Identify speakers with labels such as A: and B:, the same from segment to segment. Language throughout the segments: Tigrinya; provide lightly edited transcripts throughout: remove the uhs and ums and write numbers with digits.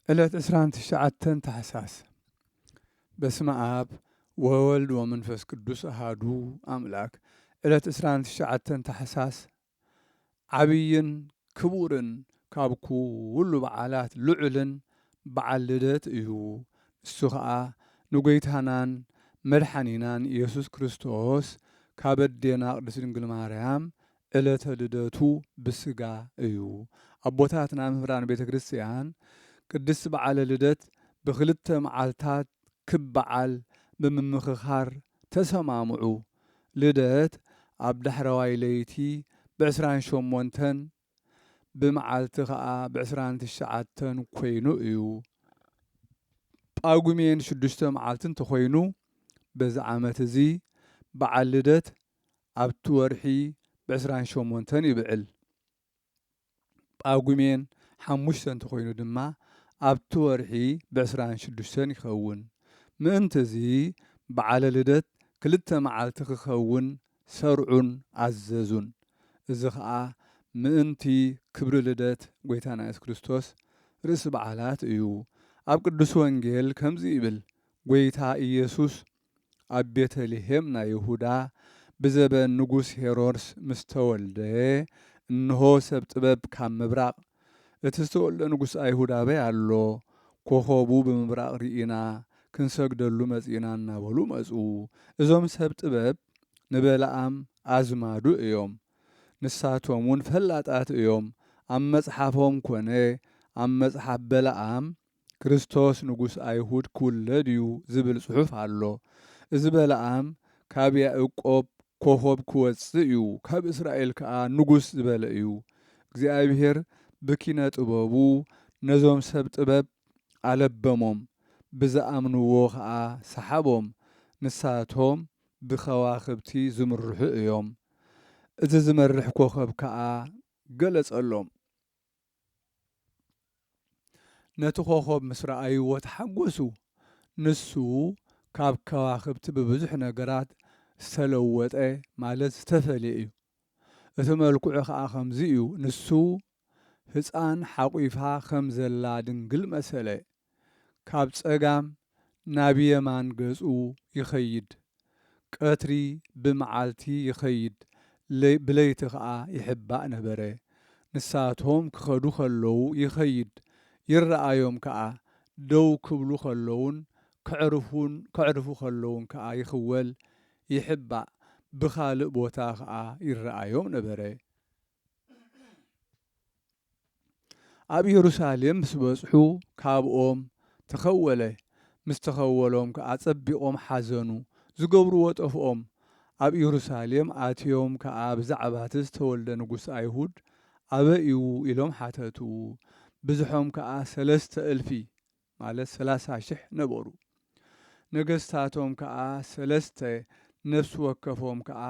A: ዕለት 29 ታኅሳስ በስመ አብ ወወልድ ወመንፈስ ቅዱስ አሐዱ አምላክ። ዕለት 29 ታኅሳስ ዓብይን ክቡርን ካብ ኩሉ በዓላት ልዑልን በዓል ልደት እዩ። እሱ ኸዓ ንጐይታናን መድሓኒናን ኢየሱስ ክርስቶስ ካብ ኣዴና ቅድስት ድንግል ማርያም ዕለተ ልደቱ ብስጋ እዩ። ኣቦታትና ምሁራን ቤተ ክርስቲያን ቅድስቲ በዓለ ልደት ብክልተ መዓልታት ክበዓል ብምምኽኻር ተሰማምዑ። ልደት ኣብ ዳሕረዋይ ለይቲ ብ28 ብመዓልቲ ኸዓ ብ29 ኮይኑ እዩ። ጳጉሜን 6 መዓልቲ እንተኾይኑ በዚ ዓመት እዚ በዓል ልደት ኣብቲ ወርሒ ብ28 ይብዕል። ጳጉሜን 5 እንተኾይኑ ድማ ኣብቲ ወርሒ ብ26 ይኸውን። ምእንቲ እዚ በዓለ ልደት ክልተ መዓልቲ ክኸውን ሰርዑን ኣዘዙን። እዚ ኸዓ ምእንቲ ክብሪ ልደት ጐይታና ኢየሱስ ክርስቶስ ርእሲ በዓላት እዩ። ኣብ ቅዱስ ወንጌል ከምዚ ይብል፣ ጐይታ ኢየሱስ ኣብ ቤተልሔም ናይ ይሁዳ ብዘበን ንጉስ ሄሮድስ ምስ ተወልደ እንሆ ሰብ ጥበብ ካብ ምብራቕ እቲ ዝተወልደ ንጉስ ኣይሁድ ኣበይ ኣሎ? ኮኸቡ ብምብራቕ ርኢና ክንሰግደሉ መጺና እናበሉ መጹ። እዞም ሰብ ጥበብ ንበለዓም ኣዝማዱ እዮም። ንሳቶም እውን ፈላጣት እዮም። ኣብ መጽሓፎም ኮነ ኣብ መጽሓፍ በለዓም ክርስቶስ ንጉስ ኣይሁድ ክውለድ እዩ ዝብል ጽሑፍ ኣሎ። እዚ በለዓም ካብ ያዕቆብ ኮኸብ ክወፅእ እዩ፣ ካብ እስራኤል ከዓ ንጉስ ዝበለ እዩ። እግዚኣብሔር ብኪነ ጥበቡ ነዞም ሰብ ጥበብ ኣለበሞም፣ ብዝኣምንዎ ከዓ ሰሓቦም። ንሳቶም ብኸዋኽብቲ ዝምርሑ እዮም። እዚ ዝመርሕ ኮኸብ ከዓ ገለጸሎም። ነቲ ኮኸብ ምስ ረኣይዎ ተሓጐሱ። ንሱ ካብ ከዋኽብቲ ብብዙሕ ነገራት ዝተለወጠ ማለት ዝተፈልየ እዩ። እቲ መልክዑ ከዓ ከምዚ እዩ። ንሱ ህፃን ሓቑፋ ከም ዘላ ድንግል መሰለ። ካብ ጸጋም ናብ የማን ገጹ ይኸይድ። ቀትሪ ብመዓልቲ ይኸይድ፣ ብለይቲ ከዓ ይሕባእ ነበረ። ንሳቶም ክኸዱ ከለዉ ይኸይድ፣ ይረአዮም ከዓ ደው ክብሉ ከለውን ከዕርፉ ከለውን ከዓ ይኽወል፣ ይሕባእ። ብኻልእ ቦታ ከዓ ይረአዮም ነበረ። ኣብ ኢየሩሳሌም ምስ በጽሑ ካብኦም ተኸወለ። ምስ ተኸወሎም ከዓ ጸቢቖም ሓዘኑ፣ ዝገብርዎ ጠፍኦም። ኣብ ኢየሩሳሌም ኣትዮም ከዓ ብዛዕባ እቲ ዝተወልደ ንጉስ ኣይሁድ ኣበይ እዩ ኢሎም ሓተቱ። ብዙሖም ከዓ 3,000 ማለት 30,000 ነበሩ። ነገስታቶም ከዓ 3 ነፍሲ ወከፎም ከዓ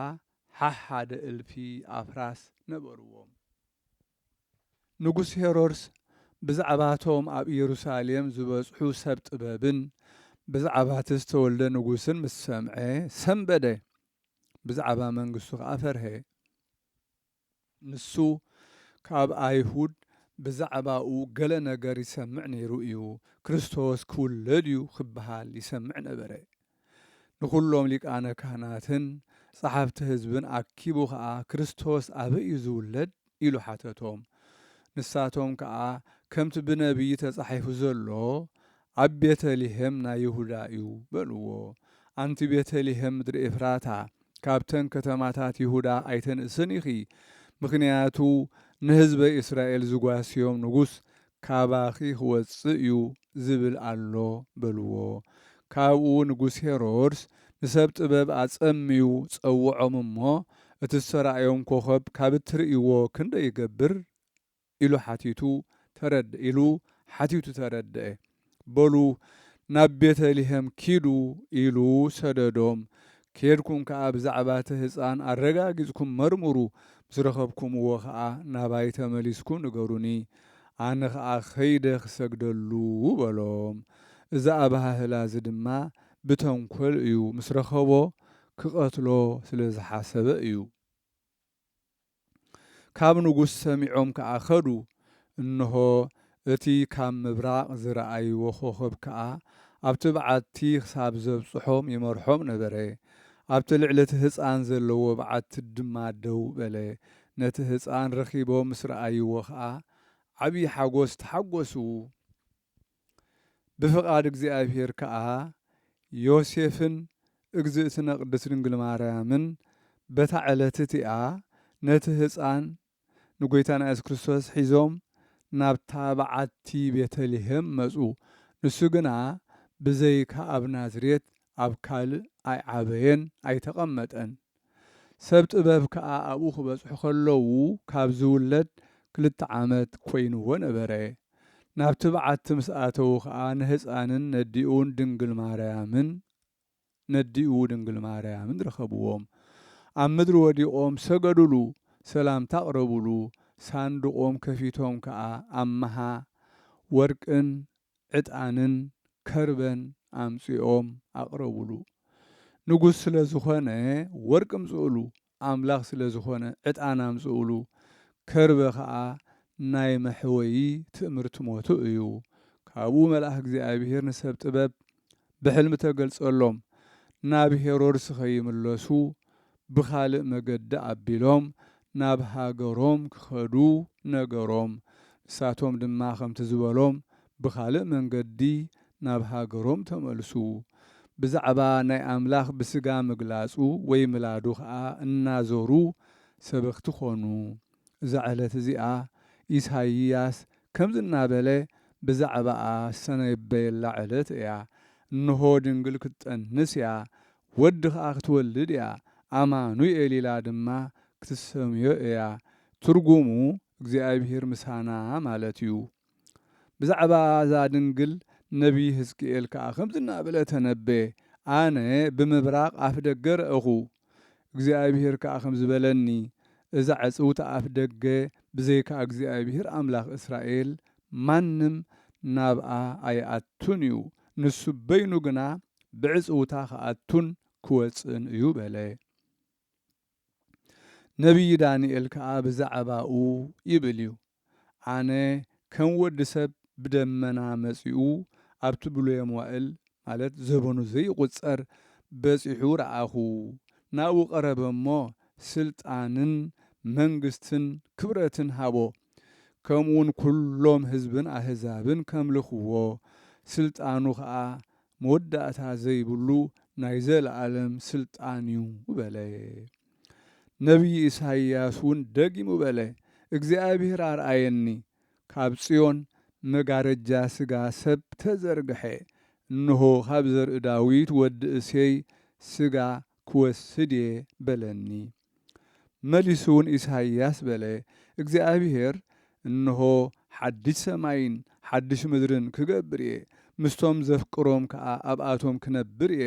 A: 1,000 ኣፍራስ ነበርዎም። ንጉስ ሄሮድስ ብዛዕባቶም ኣብ ኢየሩሳሌም ዝበጽሑ ሰብ ጥበብን ብዛዕባ እቲ ዝተወልደ ንጉስን ምስ ሰምዐ ሰንበደ። ብዛዕባ መንግስቱ ከዓ ፈርሀ። ንሱ ካብ ኣይሁድ ብዛዕባኡ ገለ ነገር ይሰምዕ ነይሩ እዩ። ክርስቶስ ክውለድ እዩ ክበሃል ይሰምዕ ነበረ። ንኹሎም ሊቃነ ካህናትን ጸሓፍቲ ህዝብን ኣኪቡ ከዓ ክርስቶስ ኣበይ እዩ ዝውለድ ኢሉ ሓተቶም። ንሳቶም ከዓ ከምቲ ብነቢይ ተጻሒፉ ዘሎ ኣብ ቤተልሔም ናይ ይሁዳ እዩ በልዎ። ኣንቲ ቤተልሔም ምድሪ ኤፍራታ ካብተን ከተማታት ይሁዳ ኣይተንእስን ኢኺ፣ ምኽንያቱ ንህዝበ እስራኤል ዝጓስዮም ንጉስ ካባኺ ክወፅእ እዩ ዝብል ኣሎ በልዎ። ካብኡ ንጉስ ሄሮድስ ንሰብ ጥበብ ኣጸምዩ ጸውዖም እሞ እቲ ዝተራእዮም ኮኸብ ካብ እትርእይዎ ክንደይ ይገብር ኢሉ ሓቲቱ ተረድአ። በሉ ናብ ቤተልሔም ኪዱ ኢሉ ሰደዶም። ኬድኩም ከዓ ብዛዕባ እቲ ህፃን ኣረጋጊጽኩም መርምሩ፣ ምስ ረኸብኩምዎ ከዓ ናባይ ተመሊስኩም ንገሩኒ፣ ኣነ ከዓ ኸይደ ክሰግደሉ በሎም። እዛ ኣባህላ እዚ ድማ ብተንኰል እዩ፣ ምስ ረኸቦ ክቐትሎ ስለ ዝሓሰበ እዩ። ካብ ንጉስ ሰሚዖም ከዓ ኸዱ። እንሆ እቲ ካብ ምብራቕ ዝረኣይዎ ኮኸብ ከዓ ኣብቲ በዓቲ ክሳብ ዘብጽሖም ይመርሖም ነበረ። ኣብቲ ልዕሊ እቲ ህፃን ዘለዎ በዓቲ ድማ ደው በለ። ነቲ ህፃን ረኺቦም ምስ ረኣይዎ ከዓ ዓብዪ ሓጎስ ተሓጐሱ። ብፍቓድ እግዚኣብሔር ከዓ ዮሴፍን እግዝእትነ ቅድስት ድንግል ማርያምን በታ ዕለት እቲኣ ነቲ ህፃን ንጎይታና ኢየሱስ ክርስቶስ ሒዞም ናብታ በዓቲ ቤተልሔም መፁ። ንሱ ግና ብዘይካ ኣብ ናዝሬት ኣብ ካልእ ኣይዓበየን ኣይተቐመጠን። ሰብ ጥበብ ከዓ ኣብኡ ክበጽሑ ከለዉ ካብ ዝውለድ 2 ዓመት ኮይንዎ ነበረ። ናብቲ በዓቲ ምስ ኣተዉ ከዓ ንህፃንን ነዲኡን ድንግል ማርያምን ረኸብዎም። ኣብ ምድሪ ወዲቖም ሰገዱሉ፣ ሰላምታ ኣቕረቡሉ። ሳንዱቖም ከፊቶም ከዓ ኣመሃ ወርቅን ዕጣንን ከርበን ኣምጺኦም ኣቕረቡሉ። ንጉሥ ስለ ዝኾነ ወርቂ ኣምጽኡሉ፣ ኣምላኽ ስለ ዝኾነ ዕጣን ኣምጽኡሉ። ከርበ ከዓ ናይ መሕወዪ ትእምርቲ ሞቱ እዩ። ካብኡ መልኣክ እግዚኣብሔር ንሰብ ጥበብ ብሕልሚ ተገልጸሎም ናብ ሄሮድስ ኸይምለሱ ብኻልእ መገዲ ኣቢሎም ናብ ሃገሮም ክኸዱ ነገሮም። ንሳቶም ድማ ከምቲ ዝበሎም ብኻልእ መንገዲ ናብ ሃገሮም ተመልሱ። ብዛዕባ ናይ ኣምላኽ ብስጋ ምግላጹ ወይ ምላዱ ከዓ እናዞሩ ሰበኽቲ ኾኑ። እዛ ዕለት እዚኣ ኢሳይያስ ከምዚ እናበለ ብዛዕባኣ ዝተነበየላ ዕለት እያ። እንሆ ድንግል ክትጸንስ እያ፣ ወዲ ከዓ ክትወልድ እያ፣ ኣማኑኤል ኢላ ድማ ክትሰምዮ እያ። ትርጉሙ እግዚኣብሔር ምሳና ማለት እዩ። ብዛዕባ እዛ ድንግል ነቢይ ሕዝቅኤል ከዓ ከምዚ እናበለ ተነበየ። ኣነ ብምብራቕ ኣፍ ደገ ረአኹ፣ እግዚኣብሔር ከዓ ከም ዝበለኒ እዛ ዕፅውቲ ኣፍ ደገ ብዘይካ እግዚኣብሔር ኣምላኽ እስራኤል ማንም ናብኣ ኣይኣቱን እዩ፣ ንሱ በይኑ ግና ብዕፅውታ ክኣቱን ክወፅን እዩ በለ። ነቢይ ዳንኤል ከዓ ብዛዕባኡ ይብል እዩ። ኣነ ከም ወዲ ሰብ ብደመና መጺኡ ኣብቲ ብሉየ መዋዕል ማለት ዘበኑ ዘይቝጸር በጺሑ ረኣኹ። ናብኡ ቀረበ እሞ ስልጣንን መንግስትን ክብረትን ሃቦ። ከምኡውን ኩሎም ህዝብን ኣህዛብን ከምልኽዎ። ስልጣኑ ከዓ መወዳእታ ዘይብሉ ናይ ዘለዓለም ስልጣን እዩ በለ። ነቢይ ኢሳይያስ እውን ደጊሙ በለ፣ እግዚኣብሔር ኣርኣየኒ ካብ ጽዮን መጋረጃ ሥጋ ሰብ ተዘርግሐ፣ እንሆ ካብ ዘርኢ ዳዊት ወዲ እሴይ ሥጋ ክወስድ እየ በለኒ። መሊሱ እውን ኢሳይያስ በለ፣ እግዚኣብሔር እንሆ ሓድሽ ሰማይን ሓድሽ ምድርን ክገብር እየ፣ ምስቶም ዘፍቅሮም ከዓ ኣብኣቶም ክነብር እየ፣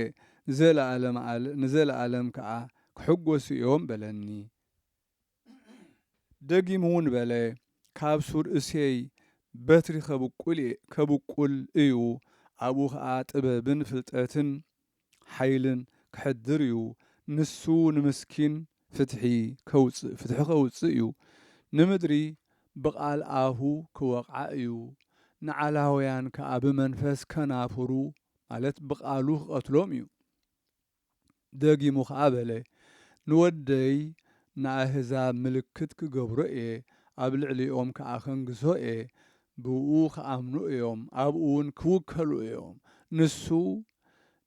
A: ንዘለዓለም ከዓ ክሕጐሱ እዮም በለኒ። ደጊሙ እውን በለ፣ ካብ ሱር እሴይ በትሪ ከብቁል እዩ፣ ኣብኡ ከዓ ጥበብን ፍልጠትን ሓይልን ክሕድር እዩ። ንሱ ንምስኪን ፍትሒ ከውፅእ እዩ፣ ንምድሪ ብቓል ኣፉ ክወቕዓ እዩ። ንዓላውያን ከዓ ብመንፈስ ከናፍሩ ማለት ብቓሉ ክቐትሎም እዩ። ደጊሙ ከዓ በለ፣ ንወደይ ንኣህዛብ ምልክት ክገብሮ እየ፣ ኣብ ልዕሊኦም ከዓ ከንግሶ እየ፣ ብኡ ክኣምኑ እዮም፣ ኣብኡ እውን ክውከሉ እዮም። ንሱ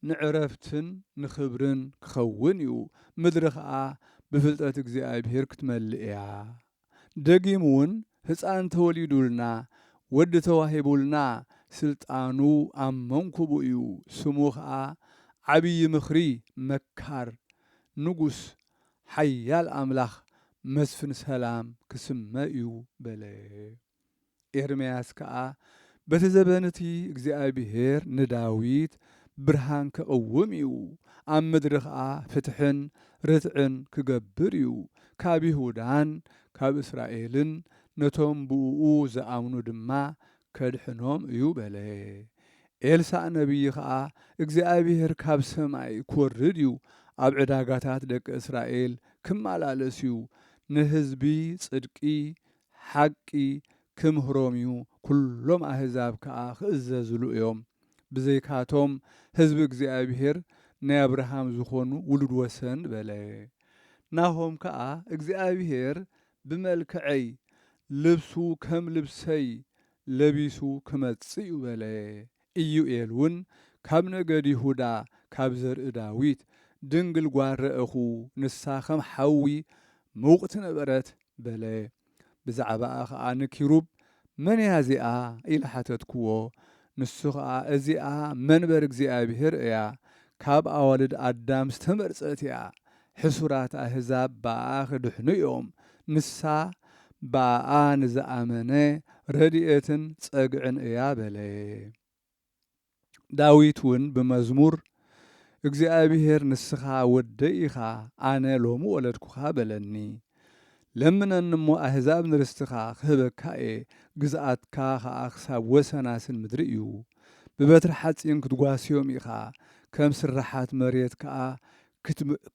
A: ንዕረፍትን ንኽብርን ክኸውን እዩ፣ ምድሪ ከዓ ብፍልጠት እግዚኣብሔር ክትመልእ እያ። ደጊሙ እውን ሕፃን ተወሊዱልና ወዲ ተዋሂቡልና፣ ስልጣኑ ኣብ መንኩቡ እዩ፣ ስሙ ከዓ ዓብዪ ምኽሪ፣ መካር፣ ንጉስ፣ ሓያል ኣምላኽ፣ መስፍን ሰላም ክስመ እዩ በለ። ኤርምያስ ከዓ በቲ ዘበን እቲ እግዚኣብሔር ንዳዊት ብርሃን ከቕውም እዩ፣ ኣብ ምድሪ ከዓ ፍትሕን ርትዕን ክገብር እዩ፣ ካብ ይሁዳን ካብ እስራኤልን ነቶም ብኡ ዝኣምኑ ድማ ከድሕኖም እዩ በለ። ኤልሳዕ ነቢይ ከዓ እግዚኣብሔር ካብ ሰማይ ክወርድ እዩ፣ ኣብ ዕዳጋታት ደቂ እስራኤል ክመላለስ እዩ፣ ንህዝቢ ጽድቂ ሓቂ ክምህሮም እዩ ኩሎም ኣህዛብ ከዓ ክእዘዝሉ እዮም ብዘይካቶም ህዝቢ እግዚኣብሔር ናይ አብርሃም ዝኾኑ ውሉድ ወሰን በለ ናሆም ከዓ እግዚኣብሔር ብመልክዐይ ልብሱ ከም ልብሰይ ለቢሱ ክመጽእ እዩ በለ ኢዩኤል እውን ካብ ነገድ ይሁዳ ካብ ዘርኢ ዳዊት ድንግል ጓል ረአኹ ንሳ ከም ሓዊ ምውቕቲ ነበረት በለ ብዛዕባኣ ከዓ ንኪሩብ መን እያ እዚኣ ኢለ ሓተትክዎ ንሱ ከዓ እዚኣ መንበር እግዚኣብሔር እያ ካብ ኣዋልድ ኣዳም ዝተመርፀት እያ ሕሱራት ኣህዛብ ባኣ ክድሕኑ እዮም ንሳ ባኣ ንዝኣመነ ረድኤትን ጸግዕን እያ በለ ዳዊት እውን ብመዝሙር እግዚኣብሔር ንስኻ ወደይ ኢኻ ኣነ ሎሙ ወለድኩኻ በለኒ ለምነኒ እሞ ኣህዛብ ንርስትኻ ክህበካ እየ ግዝኣትካ ከዓ ክሳብ ወሰናስን ምድሪ እዩ ብበትሪ ሓፂን ክትጓስዮም ኢኻ ከም ስራሓት መሬት ከዓ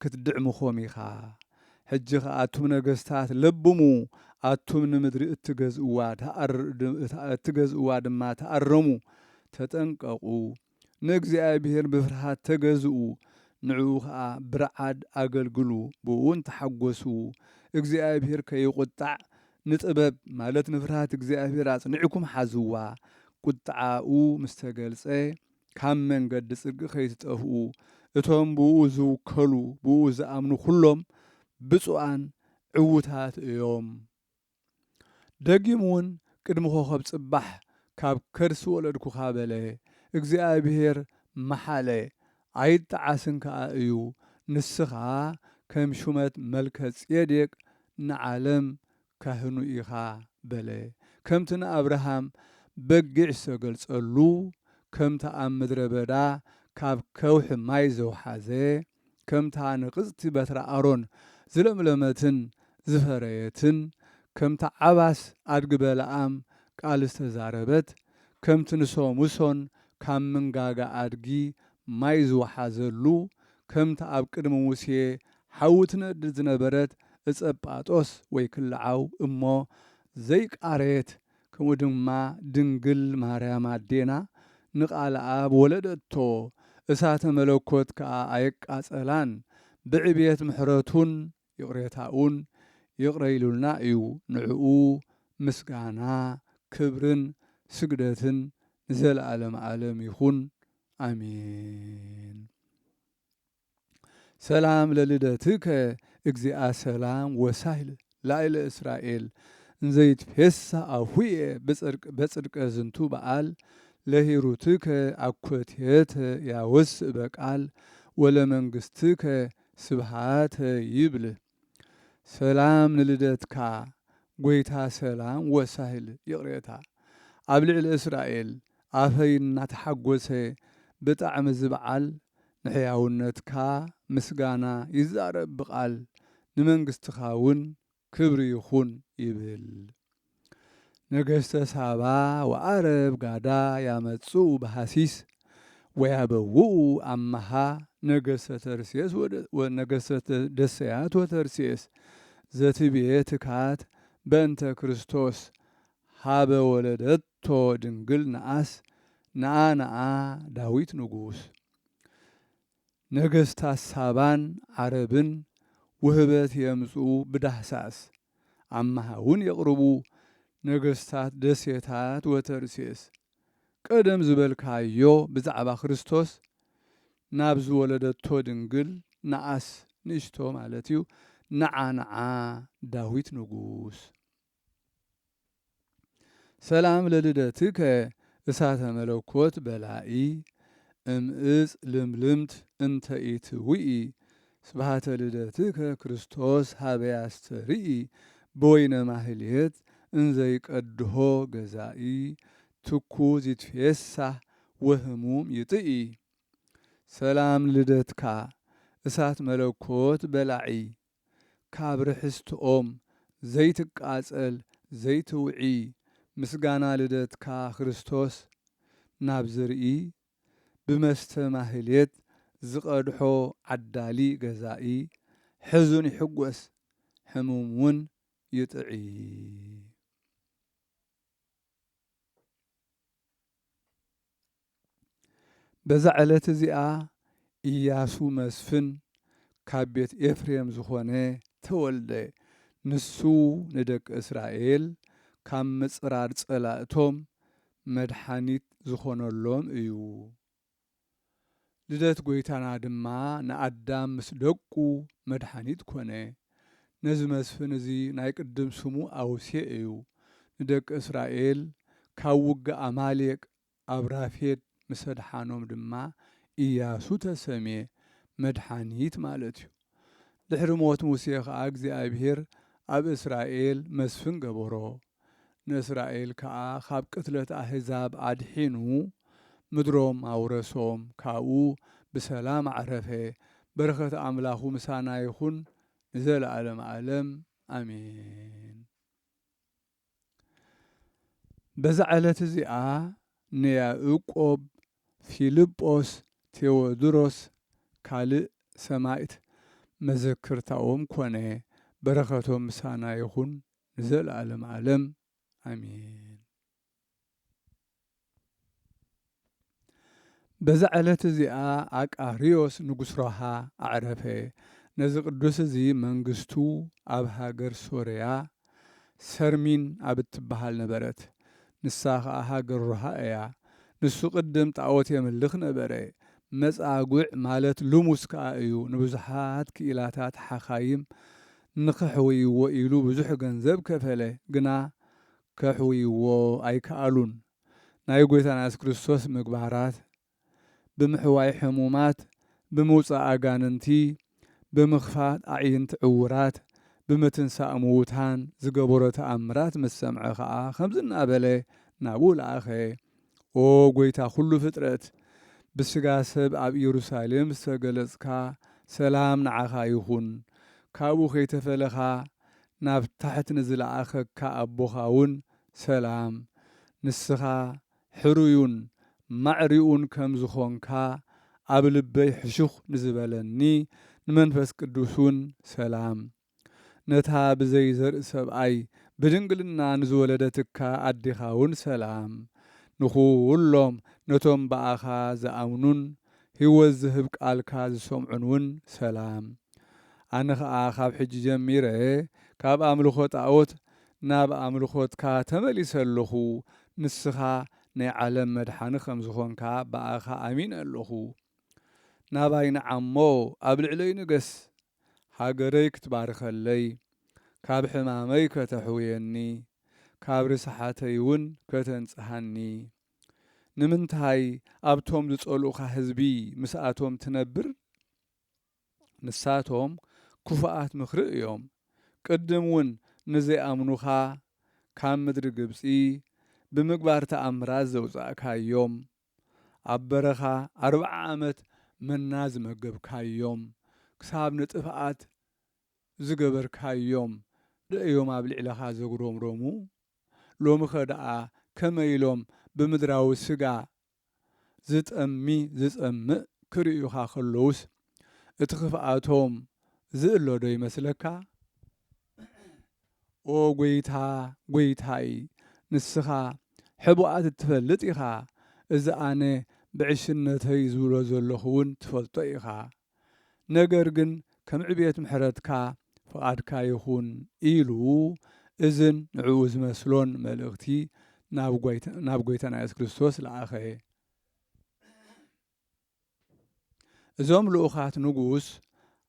A: ክትድዕምኾም ኢኻ ሕጂ ከዓ ኣቱም ነገስታት ለብሙ ኣቱም ንምድሪ እትገዝእዋ ድማ ተኣረሙ ተጠንቀቁ ንእግዚኣብሔር ብፍርሃት ተገዝኡ ንዕኡ ከዓ ብርዓድ ኣገልግሉ ብኡውን ተሓጐሱ እግዚአብሔር ከይቁጣዕ ንጥበብ ማለት ንፍርሃት እግዚአብሔር አጽንዕኩም ሓዝዋ ቁጣዓኡ ምስተገልጸ ካብ መንገዲ ጽድቂ ከይትጠፍኡ እቶም ብኡ ዝውከሉ ብኡ ዝኣምኑ ኩሎም ብፁዓን ዕውታት እዮም ደጊሙ እውን ቅድሚ ኮኸብ ጽባሕ ካብ ከርሲ ወለድኩኻ በለ እግዚአብሔር መሓለ ኣይጠዓስን ከዓ እዩ ንስኻ ከም ሹመት መልከ ጼዴቅ ንዓለም ካህኑ ኢኻ በለ ከምቲ ንኣብርሃም በጊዕ ዝተገልጸሉ ከምታ ኣብ ምድረ በዳ ካብ ከውሒ ማይ ዘውሓዘ ከምታ ንቕጽቲ በትረ ኣሮን ዝለምለመትን ዝፈረየትን ከምታ ዓባስ ኣድጊ በለዓም ቃል ዝተዛረበት ከምቲ ንሶሙሶን ካብ ምንጋጋ ኣድጊ ማይ ዝወሓዘሉ ከምታ ኣብ ቅድሚ ሙሴ ሓዊ ትነድድ ዝነበረት እጸጳጦስ ወይ ክልዓው እሞ ዘይቃረየት ከምኡ ድማ ድንግል ማርያም ኣዴና ንቓል ኣብ ወለደቶ እሳተ መለኮት ከዓ ኣየቃጸላን ብዕብየት ምሕረቱን ይቕሬታኡን ይቕረይሉልና እዩ ንዕኡ ምስጋና ክብርን ስግደትን ንዘለዓለም ዓለም ይኹን አሜን ሰላም ለልደትከ እግዚአ ሰላም ወሳይል ላዕለ እስራኤል እንዘይትፌሳ አሁየ በጽድቀ ዝንቱ በዓል ለሂሩትከ አኮቴተ ያወስእ በቃል ወለመንግሥትከ ስብሃተ ይብል ሰላም ንልደትካ ጐይታ ሰላም ወሳይል ይቕሬታ ኣብ ልዕሊ እስራኤል ኣፈይ እናተሓጐሰ ብጣዕሚ ዝበዓል ንሕያውነትካ ምስጋና ይዛረብ ብቓል ንመንግሥትኻ እውን ክብሪ ይኹን ይብል ነገሥተ ሳባ ወዓረብ ጋዳ ያመጽኡ በሃሲስ ወያበውኡ ኣመሃ ነገሥተ ተርሴስ ወነገሥተ ደሰያት ወተርሴስ ዘትቤ ትካት በእንተ ክርስቶስ ሃበ ወለደቶ ድንግል ነአስ ነአ ዳዊት ንጉስ ነገሥታት ሳባን ዓረብን ውህበት የምጽኡ ብዳህሳስ ኣመሃውን የቕርቡ ነገሥታት ደሴታት ወተርሴስ ቀደም ዝበልካዮ ብዛዕባ ክርስቶስ ናብ ዝወለደቶ ድንግል ነአስ ንእሽቶ ማለት እዩ ነዓ ዳዊት ንጉስ ሰላም ለልደትከ እሳተ መለኮት በላኢ እምእጽ ልምልምት እንተ ኢትውኢ ስብሃተ ልደትከ ክርስቶስ ሃበ ያስተርኢ በወይነ ማህሌት እንዘይቀድሆ ገዛኢ ትኩዝ ይትፌሳህ ወህሙም ይጥኢ ሰላም ልደትካ እሳት መለኮት በላዒ ካብ ርሕስቲ ኦም ዘይትቃጸል ዘይትውዒ ምስጋና ልደትካ ክርስቶስ ናብ ዝርኢ ብመስተ ማህሌት ዝቐድሖ ዓዳሊ ገዛኢ ሕዙን ይሕጐስ ሕሙም እውን ይጥዒ በዛ ዕለት እዚኣ ኢያሱ መስፍን ካብ ቤት ኤፍሬም ዝኾነ ተወልደ። ንሱ ንደቂ እስራኤል ካብ ምጽራር ጸላእቶም መድሓኒት ዝኾነሎም እዩ። ልደት ጐይታና ድማ ንኣዳም ምስ ደቁ መድሓኒት ኮነ። ነዚ መስፍን እዚ ናይ ቅድም ስሙ ኣውሴ እዩ። ንደቂ እስራኤል ካብ ውግእ ኣማሌቅ ኣብ ራፌድ ምስ ኣድሓኖም ድማ ኢያሱ ተሰምየ፣ መድሓኒት ማለት እዩ። ድሕሪ ሞት ሙሴ ከዓ እግዚኣብሔር ኣብ እስራኤል መስፍን ገበሮ። ንእስራኤል ከዓ ካብ ቅትለት ኣሕዛብ ኣድሒኑ ምድሮም ኣውረሶም። ካብኡ ብሰላም ኣዕረፈ። በረኸት ኣምላኹ ምሳና ይኹን ንዘለዓለም ዓለም ኣሜን። በዛ ዕለት እዚኣ ንያዕቆብ፣ ፊልጶስ፣ ቴዎድሮስ ካልእ ሰማዕት መዘክርታኦም ኮነ። በረኸቶም ምሳና ይኹን ንዘለዓለም ዓለም ኣሜን። በዛ ዕለት እዚኣ ኣቃርዮስ ንጉስ ሮሃ ኣዕረፈ። ነዚ ቅዱስ እዚ መንግስቱ ኣብ ሃገር ሶርያ ሰርሚን ኣብ እትበሃል ነበረት። ንሳ ከዓ ሃገር ሮሃ እያ። ንሱ ቅድም ጣዖት የምልኽ ነበረ። መጻጉዕ ማለት ልሙስ ከዓ እዩ። ንብዙሓት ክኢላታት ሓኻይም ንኸሕውይዎ ኢሉ ብዙሕ ገንዘብ ከፈለ፣ ግና ከሕውይዎ ኣይከኣሉን። ናይ ጐይታና ኢየሱስ ክርስቶስ ምግባራት ብምሕዋይ ሕሙማት፣ ብምውፃእ ኣጋንንቲ፣ ብምኽፋት ኣዕይንቲ ዕውራት፣ ብምትንሳእ ምዉታን ዝገበሮ ተኣምራት ምስ ሰምዐ ከዓ ከምዚ እናበለ ናብኡ ለኣኸ። ኦ ጐይታ ኩሉ ፍጥረት፣ ብስጋ ሰብ ኣብ ኢየሩሳሌም ዝተገለጽካ ሰላም ንዓኻ ይኹን። ካብኡ ከይተፈለኻ ናብ ታሕቲ ንዝለኣኸካ ኣቦኻ እውን ሰላም። ንስኻ ሕሩዩን ማዕሪኡን ከም ዝኾንካ ኣብ ልበይ ሕሹኽ ንዝበለኒ ንመንፈስ ቅዱስን ሰላም። ነታ ብዘይ ዘርኢ ሰብኣይ ብድንግልና ንዝወለደትካ ኣዴኻ እውን ሰላም። ንኹሎም ነቶም በኣኻ ዝኣምኑን ህይወት ዝህብ ቃልካ ዝሰምዑን እውን ሰላም። ኣነ ከዓ ካብ ሕጂ ጀሚረ ካብ ኣምልኾ ጣዖት ናብ ኣምልኾትካ ተመሊሰ ኣለኹ። ንስኻ ናይ ዓለም መድሓኒ ከም ዝኾንካ በኣኻ ኣሚን ኣለኹ። ናባይ ንዓሞ ኣብ ልዕለይ ንገስ፣ ሃገረይ ክትባርከለይ፣ ካብ ሕማመይ ከተሕውየኒ፣ ካብ ርስሓተይ እውን ከተንጽሃኒ። ንምንታይ ኣብቶም ዝጸልኡኻ ህዝቢ ምስኣቶም ትነብር? ንሳቶም ክፉኣት ምኽሪ እዮም። ቅድም እውን ንዘይኣምኑኻ ካብ ምድሪ ግብፂ ብምግባር ተኣምራት ዘውፃእካዮም፣ ኣብ በረኻ 40 ዓመት መና ዝመገብካዮም፣ ክሳብ ንጥፍኣት ዝገበርካዮም ደእዮም ኣብ ልዕለኻ ዘጉረምረሙ። ሎሚ ኸ ደኣ ከመይ ኢሎም ብምድራዊ ስጋ ዝጸምእ ክርእዩኻ ከለውስ እቲ ክፍኣቶም ዝእሎ ዶ ይመስለካ? ኦ ጐይታ ጐይታይ፣ ንስኻ ሕቡኣት እትፈልጥ ኢኻ። እዚ ኣነ ብዕሽነተይ ዝብሎ ዘለኹ እውን ትፈልጦ ኢኻ። ነገር ግን ከም ዕብየት ምሕረትካ ፍቓድካ ይኹን ኢሉ እዝን ንዕኡ ዝመስሎን መልእኽቲ ናብ ጐይታና ኢየሱስ ክርስቶስ ለኣኸ። እዞም ልኡኻት ንጉስ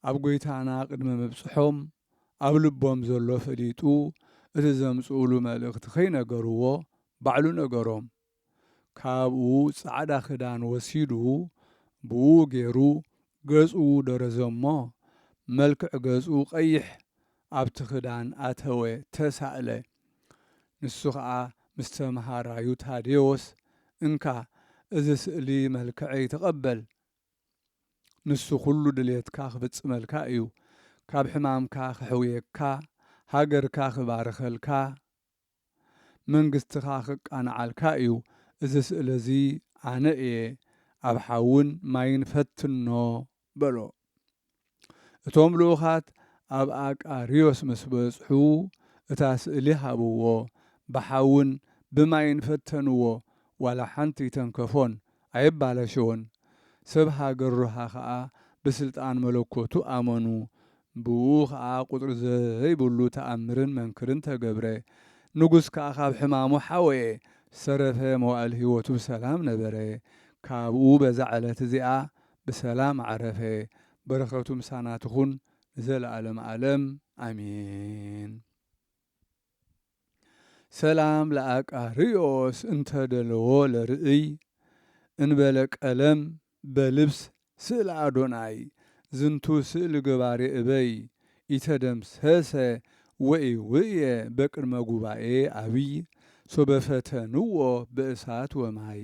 A: ኣብ ጐይታና ቅድሚ ምብጽሖም ኣብ ልቦም ዘሎ ፈሊጡ እቲ ዘምጽኡሉ መልእኽቲ ከይነገርዎ ባዕሉ ነገሮም። ካብኡ ጻዕዳ ክዳን ወሲዱ ብኡ ገይሩ ገጹ ደረዘሞ። መልክዕ ገጹ ቀይሕ ኣብቲ ክዳን ኣተወ፣ ተሳእለ። ንሱ ከዓ ምስ ተመሃራዩ ታዴዎስ እንካ እዚ ስእሊ መልክዐይ ተቐበል፣ ንሱ ኩሉ ድልየትካ ክፍጽመልካ እዩ፣ ካብ ሕማምካ ክሕውየካ፣ ሃገርካ ክባርኸልካ፣ መንግስትኻ ክቃናዓልካ እዩ። እዚ ስእሊ እዚ ኣነ እየ፣ ኣብ ሓውን ማይን ፈትኖ በሎ። እቶም ልኡኻት ኣብ ኣቃርዮስ ምስ በጽሑ እታ ስእሊ ሃብዎ፣ ብሓውን ብማይን ፈተንዎ። ዋላ ሓንቲ ይተንከፎን ኣይባለሸዎን። ሰብ ሃገሩሃ ከዓ ብስልጣን መለኮቱ ኣመኑ ብኡ ከዓ ቁጥሪ ዘይብሉ ተኣምርን መንክርን ተገብረ ንጉስ ከዓ ካብ ሕማሙ ሓወየ ሰረፈ መዋዕል ህይወቱ ብሰላም ነበረ ካብኡ በዛ ዕለት እዚኣ ብሰላም ዓረፈ በረኸቱ ምሳና ትኹን ዘለዓለም ዓለም ኣሜን። ሰላም ለአቃርዮስ እንተደለዎ ለርእይ እንበለ ቀለም በልብስ ስእለ አዶናይ ዝንቱ ስእሊ ገባሬ እበይ ኢተደምሰሰ ወኢውእየ በቅድመ ጉባኤ አብይ ሶበፈተንዎ በእሳት ወማይ።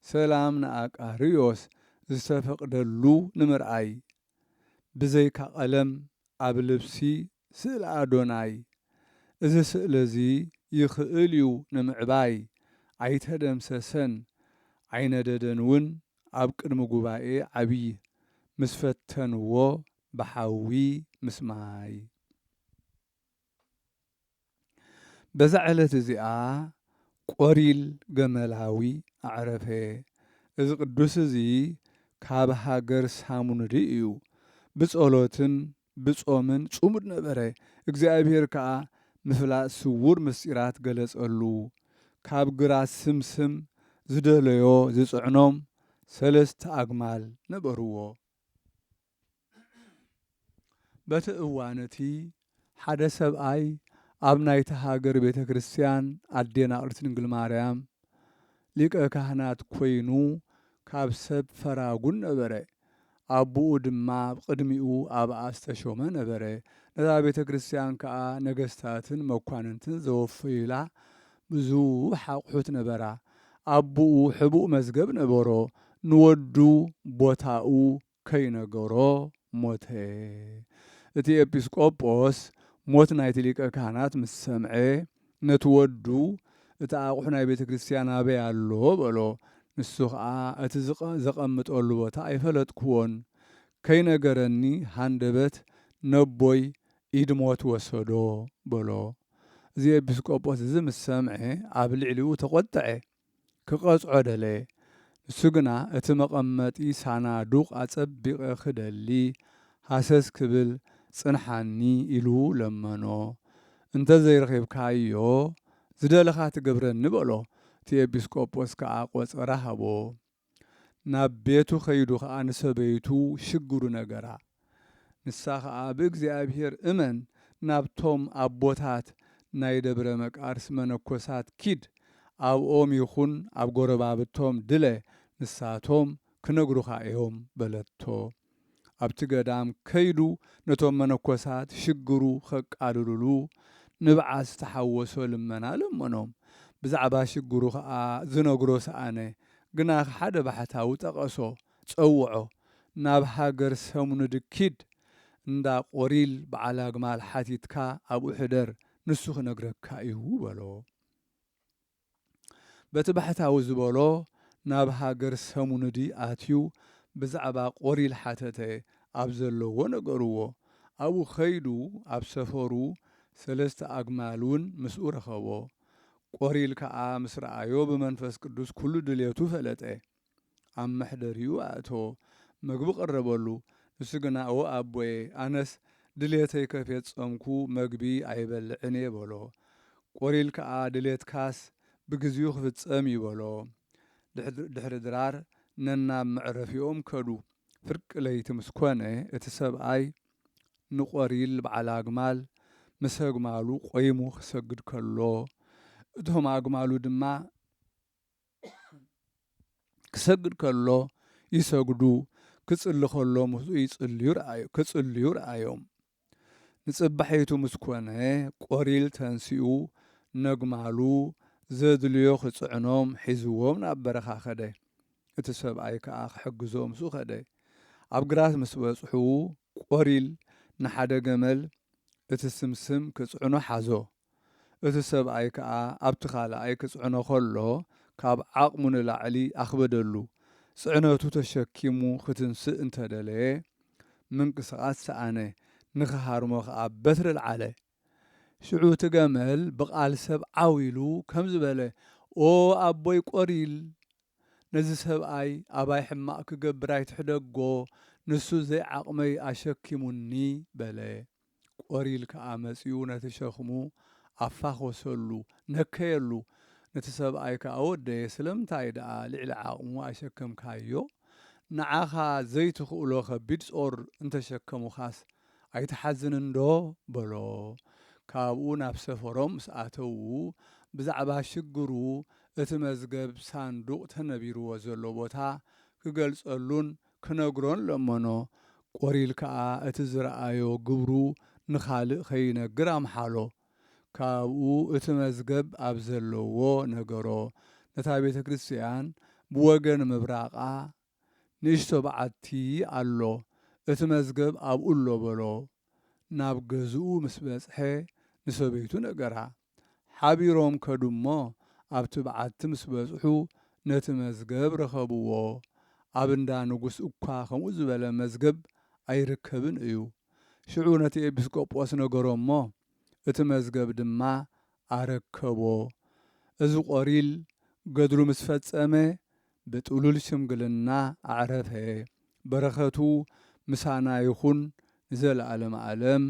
A: ሰላም ንአቃርዮስ ዝተፈቅደሉ ንምርአይ ብዘይካ ቀለም ኣብ ልብሲ ስእለ አዶናይ እዚ ስእሊ እዚ ይኽእል እዩ ንምዕባይ ኣይተደምሰሰን ዓይነደደን እውን ኣብ ቅድሚ ጉባኤ ዓብይ ምስ ፈተንዎ ብሓዊ ምስ ማይ። በዛ ዕለት እዚኣ ቆሪል ገመላዊ ኣዕረፈ። እዚ ቅዱስ እዚ ካብ ሃገር ሳሙንዲ እዩ። ብጸሎትን ብጾምን ጽሙድ ነበረ። እግዚኣብሔር ከዓ ምፍላጥ ስውር ምስጢራት ገለጸሉ። ካብ ግራት ስምስም ዝደለዮ ዝጽዕኖም 3 ኣግማል ነበርዎ። በቲ እዋን እቲ ሓደ ሰብኣይ ኣብ ናይቲ ሃገር ቤተ ክርስቲያን ኣዴና ቅድስት ድንግል ማርያም ሊቀ ካህናት ኮይኑ ካብ ሰብ ፈራጉን ነበረ። ኣቦኡ ድማ ቅድሚኡ ኣብኣ ዝተሾመ ነበረ። ነዛ ቤተ ክርስቲያን ከዓ ነገስታትን መኳንንትን ዘወፈዩላ ብዙሕ ኣቑሑት ነበራ። ኣቦኡ ሕቡእ መዝገብ ነበሮ። ንወዱ ቦታኡ ከይነገሮ ሞተ። እቲ ኤጲስቆጶስ ሞት ናይቲ ሊቀ ካህናት ምስ ሰምዐ ነቲ ወዱ እቲ ኣቑሑ ናይ ቤተ ክርስቲያን ኣበይ ኣሎ በሎ። ንሱ ከዓ እቲ ዘቐምጠሉ ቦታ ኣይፈለጥክዎን ከይነገረኒ ሃንደበት ነቦይ ኢድሞት ወሰዶ በሎ። እዚ ኤጲስቆጶስ እዚ ምስ ሰምዐ ኣብ ልዕሊኡ ተቖጥዐ ክቐጽዖ ደለየ። ንሱ ግና እቲ መቐመጢ ሳናዱቕ ኣጸቢቐ ክደሊ ሃሰስ ክብል ጽንሓኒ ኢሉ ለመኖ። እንተዘይረኺብካዮ ዝደለኻ ትገብረኒ በሎ። እቲ ኤጲስቆጶስ ከዓ ቖፀራ ሃቦ። ናብ ቤቱ ኸይዱ ከዓ ንሰበይቱ ሽግሩ ነገራ። ንሳ ከዓ ብእግዚኣብሔር እመን ናብቶም ኣቦታት ናይ ደብረ መቃርስ መነኮሳት ኪድ ኣብኦም ይኹን ኣብ ጎረባብቶም ድለ ንሳቶም ክነግሩኻ እዮም በለቶ። ኣብቲ ገዳም ከይዱ ነቶም መነኮሳት ሽግሩ ኸቃልሉሉ ንብዓት ዝተሓወሶ ልመና ለመኖም። ብዛዕባ ሽግሩ ከዓ ዝነግሮ ሰኣነ ግና ሓደ ባሕታዊ ጠቐሶ ጸውዖ ናብ ሃገር ሰሙንድ ኪድ እንዳ ቆሪል በዓል ኣግማል ሓቲትካ ኣብኡ ሕደር ንሱ ክነግረካ እዩ በሎ። በቲ ባሕታዊ ዝበሎ ናብ ሃገር ሰሙንዲ ኣትዩ ብዛዕባ ቆሪል ሓተተ ኣብ ዘለዎ ነገርዎ። ኣብኡ ኸይዱ ኣብ ሰፈሩ 3 ኣግማል እውን ምስኡ ረኸቦ። ቆሪል ከዓ ምስ ረኣዮ ብመንፈስ ቅዱስ ኩሉ ድልየቱ ፈለጠ። ኣብ መሕደሪኡ ኣእቶ መግቢ ቀረበሉ። ንሱ ግና ኦ ኣቦየ ኣነስ ድልየተይ ከፈጸምኩ መግቢ ኣይበልዕን እየ በሎ። ቆሪል ከዓ ድልየትካስ ብግዚኡ ክፍጸም ይበሎ። ድሕሪ ድራር ነናብ መዕረፊኦም ከዱ። ፍርቂ ለይቲ ምስ ኮነ እቲ ሰብኣይ ንቆሪል በዓል ኣግማል ምስ ኣግማሉ ቆይሙ ክሰግድ ከሎ እቶም ኣግማሉ ድማ ክሰግድ ከሎ ይሰግዱ ክጽሊ ከሎ ምስኡ ክጽልዩ ረኣዮም። ንጽባሒቱ ምስ ኮነ ቆሪል ተንሲኡ ነግማሉ ዘድልዮ ክጽዕኖም ሒዝዎም ናብ በረኻ ኸደ። እቲ ሰብኣይ ከዓ ክሕግዞ ምስኡ ኸደ። ኣብ ግራት ምስ በጽሑ ቆሪል ንሓደ ገመል እቲ ስምስም ክጽዕኖ ሓዞ። እቲ ሰብኣይ ከዓ ኣብቲ ካልኣይ ክጽዕኖ ኸሎ ካብ ዓቕሙ ንላዕሊ ኣኽበደሉ። ጽዕነቱ ተሸኪሙ ክትንስእ እንተደለየ ምንቅስቓስ ሰኣነ። ንኽሃርሞ ከዓ በትሪ ልዓለ። ሽዑ እቲ ገመል ብቓል ሰብ ዓዊሉ ከም ዝበለ ኦ ኣቦይ ቆሪል ነዚ ሰብኣይ ኣባይ ሕማቕ ክገብር ኣይትሕደጎ ንሱ ዘይዓቕመይ ኣሸኪሙኒ በለ። ቆሪል ከዓ መጺኡ ነቲ ሸኽሙ ኣፋኾሰሉ ነከየሉ። ነቲ ሰብኣይ ከዓ ወደየ ስለምንታይ ደኣ ልዕሊ ዓቕሙ ኣሸከምካዮ? ንዓኻ ዘይትኽእሎ ከቢድ ጾር እንተሸከሙኻስ ኣይትሓዝንን ዶ በሎ። ካብኡ ናብ ሰፈሮም ምስ ኣተዉ ብዛዕባ ሽግሩ እቲ መዝገብ ሳንዱቕ ተነቢርዎ ዘሎ ቦታ ክገልጸሉን ክነግሮን ለመኖ። ቆሪል ከዓ እቲ ዝረኣዮ ግብሩ ንኻልእ ኸይነግር ኣምሓሎ። ካብኡ እቲ መዝገብ ኣብ ዘለዎ ነገሮ። ነታ ቤተ ክርስቲያን ብወገን ምብራቓ ንእሽቶ በዓቲ ኣሎ። እቲ መዝገብ ኣብኡ ኣሎ በሎ። ናብ ገዝኡ ምስ በጽሐ ንሰበይቱ ነገራ። ሓቢሮም ከዱ እሞ ኣብቲ በዓቲ ምስ በጽሑ ነቲ መዝገብ ረኸብዎ። ኣብ እንዳ ንጉሥ እኳ ከምኡ ዝበለ መዝገብ ኣይርከብን እዩ። ሽዑ ነቲ ኤጲስቆጶስ ነገሮ እሞ እቲ መዝገብ ድማ ኣረከቦ። እዚ ቆሪል ገድሉ ምስ ፈጸመ ብጥሉል ሽምግልና ኣዕረፈ። በረኸቱ ምሳና ይኹን ንዘለዓለም ዓለም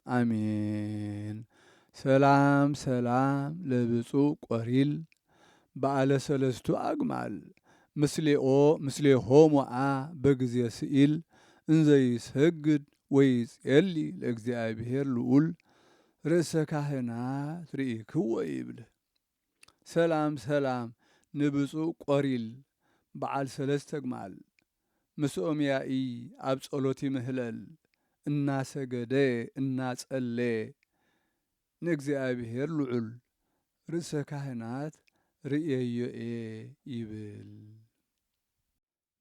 A: ኣሜን። ሰላም ሰላም ለብፁዕ ቆሪል በዓለ ሰለስቱ ኣግማል ምስሌሆሙአ በጊዜ ስኢል እንዘይሰግድ ወይጼሊ ለእግዚአብሔር ልዑል ርእሰ ካህናት ርኢክዎ ይብል። ሰላም ሰላም ንብፁዕ ቆሪል በዓል ሰለስተ ግማል ምስኦም ያኢ ኣብ ጸሎት ይምህለል እናሰገደ እናጸለ ንእግዚአብሔር ልዑል ርእሰ ካህናት ርእየዮ ይብል።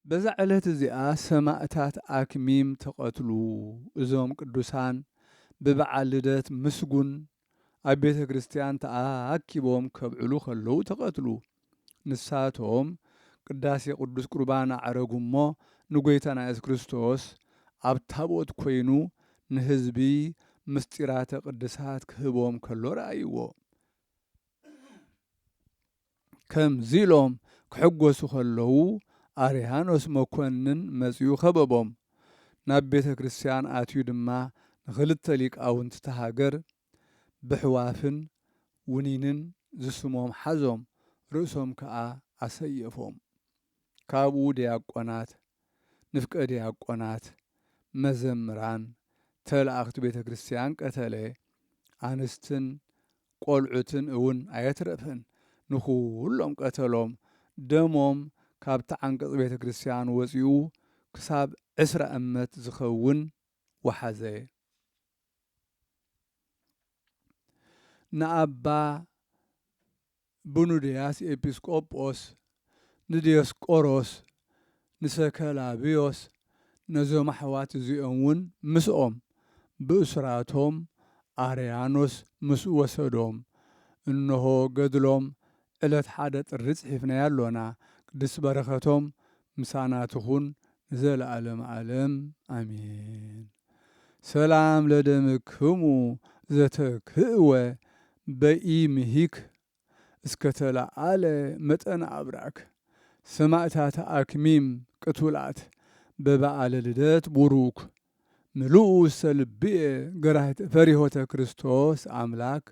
A: በዛ ዕለት እዚኣ ሰማዕታት ኣክሚም ተቐትሉ። እዞም ቅዱሳን ብበዓል ልደት ምስጉን ኣብ ቤተ ክርስቲያን ተኣኪቦም ከብዕሉ ከለዉ ተቐትሉ። ንሳቶም ቅዳሴ ቅዱስ ቁርባን ኣዕረጉ እሞ ንጐይታና ኢየሱስ ክርስቶስ ኣብ ታቦት ኮይኑ ንህዝቢ ምስጢራተ ቅድሳት ክህቦም ከሎ ረኣይዎ። ከምዚ ኢሎም ክሕጐሱ ከለዉ ኣርያኖስ መኰንን መጺኡ ኸበቦም። ናብ ቤተ ክርስቲያን ኣትዩ ድማ ንኽልተ ሊቃውንቲ ተሃገር ብሕዋፍን ውኒንን ዝስሞም ሓዞም፣ ርእሶም ከዓ ኣሰየፎም። ካብኡ ዲያቆናት፣ ንፍቀ ዲያቆናት፣ መዘምራን፣ ተላእኽቲ ቤተ ክርስቲያን ቀተለ። ኣንስትን ቈልዑትን እውን ኣየትረፈን። ንኹሎም ቀተሎም። ደሞም ካብቲ ዓንቀጽ ቤተ ክርስቲያን ወፂኡ ክሳብ 20 እመት ዝኸውን ወሓዘ። ንኣባ ብኑድያስ ኤጲስቆጶስ፣ ንዲዮስቆሮስ፣ ንሰከላብዮስ ነዞም ኣሕዋት እዚኦም እውን ምስኦም ብእስራቶም ኣርያኖስ ምስኡ ወሰዶም። እንሆ ገድሎም ዕለት 1 ጥሪ ጽሒፍናዮ ኣሎና። ቅድስት በረኸቶም ምሳና ትኹን ንዘለዓለም ዓለም ኣሜን። ሰላም ለደምክሙ ዘተክእወ በኢምሂክ እስከተለዓለ መጠን አብራክ። ሰማዕታተ አክሚም ቅቱላት በበዓለ ልደት ቡሩክ ምሉኡ ውስተ ልብየ ፈሪሆተ ክርስቶስ አምላክ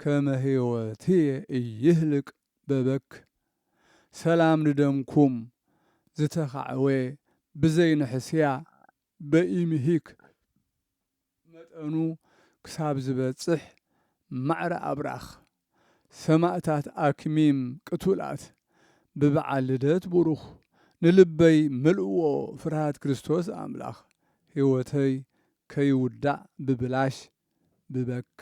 A: ከመ ሕይወትየ ኢይህልቅ በበክ። ሰላም ንደምኩም ዝተኻዕወ ብዘይንሕስያ በኢምሂክ መጠኑ ክሳብ ዝበጽሕ ማዕረ አብራኽ። ሰማዕታት አክሚም ቅቱላት በበዓል ልደት ቡሩኽ ንልበይ ምልእዎ ፍርሃት ክርስቶስ አምላኽ ሕይወተይ ከይውዳእ ብብላሽ ብበክ።